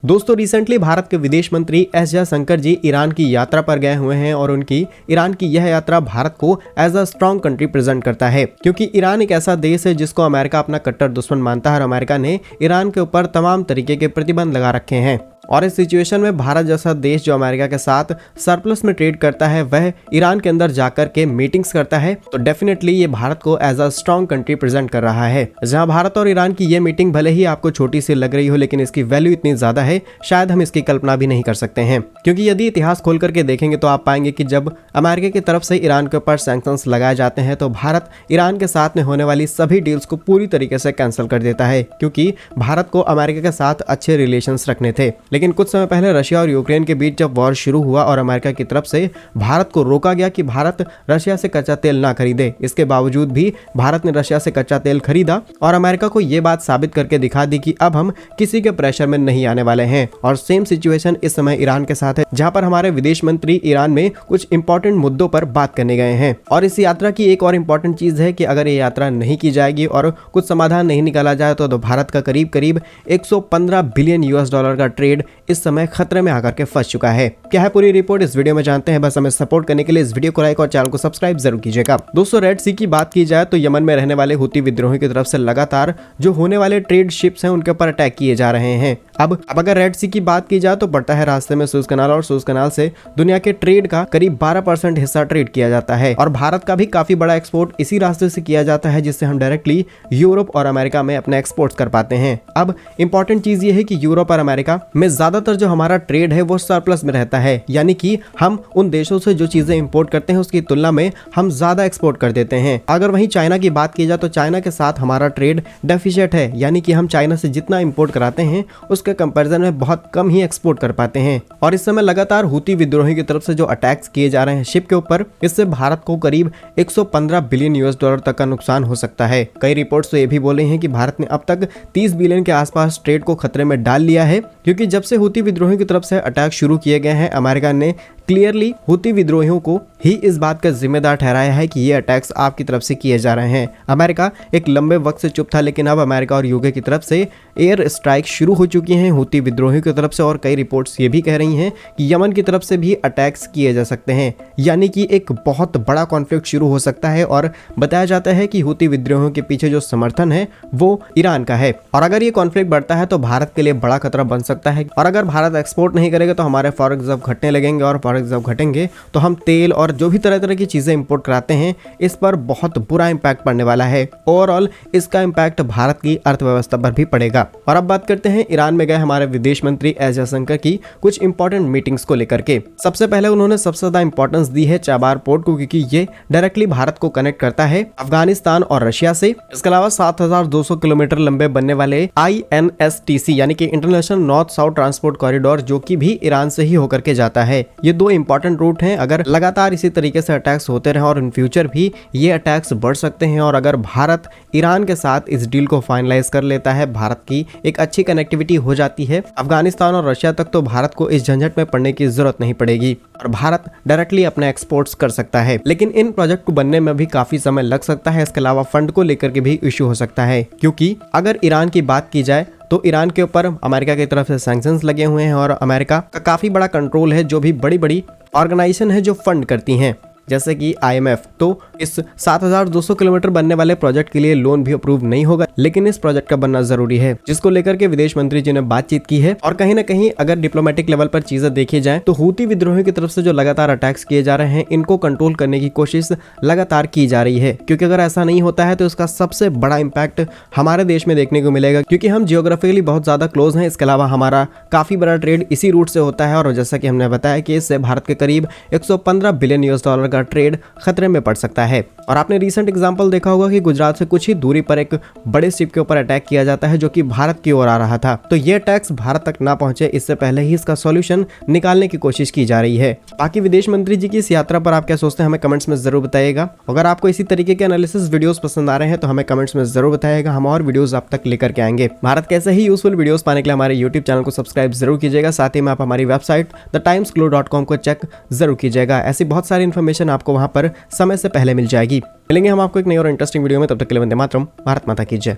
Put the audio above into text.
दोस्तों रिसेंटली भारत के विदेश मंत्री एस जयशंकर जी ईरान की यात्रा पर गए हुए हैं और उनकी ईरान की यह यात्रा भारत को as a strong country present करता है, क्योंकि ईरान एक ऐसा देश है जिसको अमेरिका अपना कट्टर दुश्मन मानता है और अमेरिका ने ईरान के ऊपर तमाम तरीके के प्रतिबंध लगा रखे हैं। और इस सिचुएशन में भारत जैसा देश जो अमेरिका के साथ सरप्लस में ट्रेड करता है वह ईरान के अंदर जाकर के मीटिंग्स करता है, तो डेफिनेटली ये भारत को as a strong country present कर रहा है। जहां भारत और ईरान की ये मीटिंग भले ही आपको छोटी सी लग रही हो, लेकिन इसकी वैल्यू इतनी ज्यादा है शायद हम इसकी कल्पना भी नहीं कर सकते हैं। क्योंकि यदि इतिहास खोल करके देखेंगे तो आप पाएंगे कि जब अमेरिका की तरफ से ईरान के ऊपर सैंक्शंस लगाए जाते हैं तो भारत ईरान के साथ में होने वाली सभी डील्स को पूरी तरीके से कैंसिल कर देता है, क्योंकि भारत को अमेरिका के साथ अच्छे रिलेशंस रखने थे। लेकिन कुछ समय पहले रशिया और यूक्रेन के बीच जब वॉर शुरू हुआ और अमेरिका की तरफ से भारत को रोका गया कि भारत रशिया से कच्चा तेल ना खरीदे, इसके बावजूद भी भारत ने रशिया से कच्चा तेल खरीदा और अमेरिका को यह बात साबित करके दिखा दी कि अब हम किसी के प्रेशर में नहीं आने वाले हैं। और सेम सिचुएशन इस समय ईरान के साथ है, जहां पर हमारे विदेश मंत्री ईरान में कुछ इंपॉर्टेंट मुद्दों पर बात करने गए हैं। और इस यात्रा की एक और इंपॉर्टेंट चीज है कि अगर ये यात्रा नहीं की जाएगी और कुछ समाधान नहीं निकाला जाए तो भारत का करीब करीब 115 बिलियन यूएस डॉलर का ट्रेड इस समय खतरे में आकर के फंस चुका है। क्या है पूरी रिपोर्ट इस वीडियो में जानते हैं। बस हमें सपोर्ट करने के लिए इस वीडियो को लाइक और चैनल को सब्सक्राइब जरूर कीजिएगा। दोस्तों रेड सी की बात की जाए तो यमन में रहने वाले हुती विद्रोही की तरफ से लगातार जो होने वाले ट्रेड शिप्स हैं उनके ऊपर अटैक किए जा रहे हैं। अब अगर रेड सी की बात की जाए तो पड़ता है रास्ते में सुएज कनाल और सुएज कनाल से दुनिया के ट्रेड का करीब 12% हिस्सा ट्रेड किया जाता है और भारत का भी काफी बड़ा एक्सपोर्ट इसी रास्ते से किया जाता है, जिससे हम डायरेक्टली यूरोप और अमेरिका में अपने एक्सपोर्ट्स कर पाते हैं। अब इंपॉर्टेंट चीज ये है कि यूरोप और अमेरिका में ज्यादातर जो हमारा ट्रेड है वो सरप्लस में रहता है, यानी कि हम उन देशों से जो चीजें इंपोर्ट करते हैं उसकी तुलना में हम ज्यादा एक्सपोर्ट कर देते हैं। अगर वहीं चाइना की बात की जाए तो चाइना के साथ हमारा ट्रेड डेफिसिट है, यानी कि हम चाइना से जितना इंपोर्ट कराते हैं उसके कंपैरिजन में बहुत कम ही एक्सपोर्ट कर पाते हैं। और इस समय लगातार हुती विद्रोही की तरफ से जो अटैक्स किए जा रहे हैं शिप के ऊपर, इससे भारत को करीब 115 बिलियन यूएस डॉलर तक का नुकसान हो सकता है। कई रिपोर्ट्स तो ये भी बोले हैं कि भारत ने अब तक 30 बिलियन के आसपास ट्रेड को खतरे में डाल लिया है, क्योंकि जब से हुती विद्रोही की तरफ से अटैक शुरू किए गए हैं अमेरिका ने क्लियरली हुती विद्रोहियों को ही इस बात का जिम्मेदार ठहराया है कि ये अटैक्स आपकी तरफ से किए जा रहे हैं। अमेरिका एक लंबे वक्त से चुप था, लेकिन अब अमेरिका और यूके की तरफ से एयर स्ट्राइक शुरू हो चुकी हैं हुती विद्रोहियों की तरफ से। और कई रिपोर्ट्स ये भी कह रही हैं कि यमन की तरफ से भी अटैक्स किए जा सकते हैं, यानी कि एक बहुत बड़ा कॉन्फ्लिक्ट शुरू हो सकता है। और बताया जाता है कि हुती विद्रोहियों के पीछे जो समर्थन है वो ईरान का है। और अगर ये कॉन्फ्लिक्ट बढ़ता है तो भारत के लिए बड़ा खतरा बन सकता है। और अगर भारत एक्सपोर्ट नहीं करेगा तो हमारे फॉरेक्स रिजर्व घटने लगेंगे, और फॉरेक्स रिजर्व घटेंगे तो हम तेल और जो भी तरह तरह की चीजें इंपोर्ट कराते हैं इस पर बहुत बुरा इंपैक्ट पड़ने वाला है। ओवरऑल इसका इंपैक्ट भारत की अर्थव्यवस्था पर भी पड़ेगा। और अब बात करते हैं ईरान में गए हमारे विदेश मंत्री एस जयशंकर की कुछ इंपॉर्टेंट मीटिंग्स को लेकर के। सबसे पहले उन्होंने सबसे ज्यादा इंपॉर्टेंस दी है चाबार पोर्ट को, क्योंकि ये डायरेक्टली भारत को कनेक्ट करता है अफगानिस्तान और रशिया से। इसके अलावा 7200 किलोमीटर लंबे बनने वाले INSTC यानी कि international north south transport corridor, जो कि भी ईरान से ही होकर के जाता है। ये दो इंपॉर्टेंट रूट हैं। अगर लगातार इसी तरीके से अटैक्स होते रहे और इन फ्यूचर भी ये अटैक्स बढ़ सकते हैं, और अगर भारत ईरान के साथ इस डील को फाइनलाइज कर लेता है, भारत की एक अच्छी कनेक्टिविटी हो जाती है अफगानिस्तान और रशिया तक, तो भारत को इस झंझट में पड़ने की जरूरत नहीं पड़ेगी और भारत डायरेक्टली अपने एक्सपोर्ट्स कर सकता है। लेकिन इन प्रोजेक्ट को बनने में भी काफी समय लग सकता है। इसके अलावा फंड को लेकर के भी इश्यू हो सकता है, क्योंकि अगर ईरान की बात की जाए तो ईरान के ऊपर अमेरिका की तरफ से सैंक्शंस लगे हुए हैं और अमेरिका का काफी बड़ा कंट्रोल है। जो भी बड़ी बड़ी ऑर्गेनाइजेशन है जो फंड करती हैं, जैसे कि IMF, तो इस 7200 किलोमीटर बनने वाले प्रोजेक्ट के लिए लोन भी अप्रूव नहीं होगा, लेकिन इस प्रोजेक्ट का बनना जरूरी है, जिसको लेकर के विदेश मंत्री जी ने बातचीत की है। और कहीं ना कहीं अगर डिप्लोमेटिक लेवल पर चीजें देखी जाए तो हुती विद्रोहियों की तरफ से जो लगातार अटैक्स किए जा रहे हैं इनको कंट्रोल करने की कोशिश लगातार की जा रही है, क्योंकि अगर ऐसा नहीं होता है तो इसका सबसे बड़ा इंपैक्ट हमारे देश में देखने को मिलेगा, क्योंकि हम जियोग्राफिकली बहुत ज्यादा क्लोज हैं। इसके अलावा हमारा काफी बड़ा ट्रेड इसी रूट से होता है, और जैसा कि हमने बताया कि इससे भारत के करीब 115 बिलियन यूएस डॉलर का ट्रेड खतरे में पड़ सकता है। और आपने रीसेंट एग्जांपल देखा होगा कि गुजरात से कुछ ही दूरी पर एक बड़े शिप के ऊपर अटैक किया जाता है जो कि भारत की ओर आ रहा था, तो ये टैक्स भारत तक ना पहुंचे इससे पहले ही इसका सॉल्यूशन निकालने की कोशिश की जा रही है। बाकी विदेश मंत्री जी की इस यात्रा पर आप क्या सोचते हैं हमें कमेंट्स में जरूर बताइएगा। अगर आपको इसी तरीके के एनालिसिस वीडियोस पसंद आ रहे हैं तो हमें कमेंट्स में जरूर बताइएगा, हम और वीडियोस आप तक लेकर के आएंगे। भारत कैसे ही यूजफुल वीडियोस पाने के लिए हमारे यूट्यूब चैनल को सब्सक्राइब जरूर कीजिएगा। साथ ही में आप हमारी वेबसाइट thetimesglow.com को चेक जरूर कीजिएगा। ऐसी बहुत सारी इन्फॉर्मेशन आपको वहां पर समय से पहले मिल जाएगी। मिलेंगे हम आपको एक नई और इंटरेस्टिंग वीडियो में, तब तक के लिए वंदे मातरम, भारत माता की जय।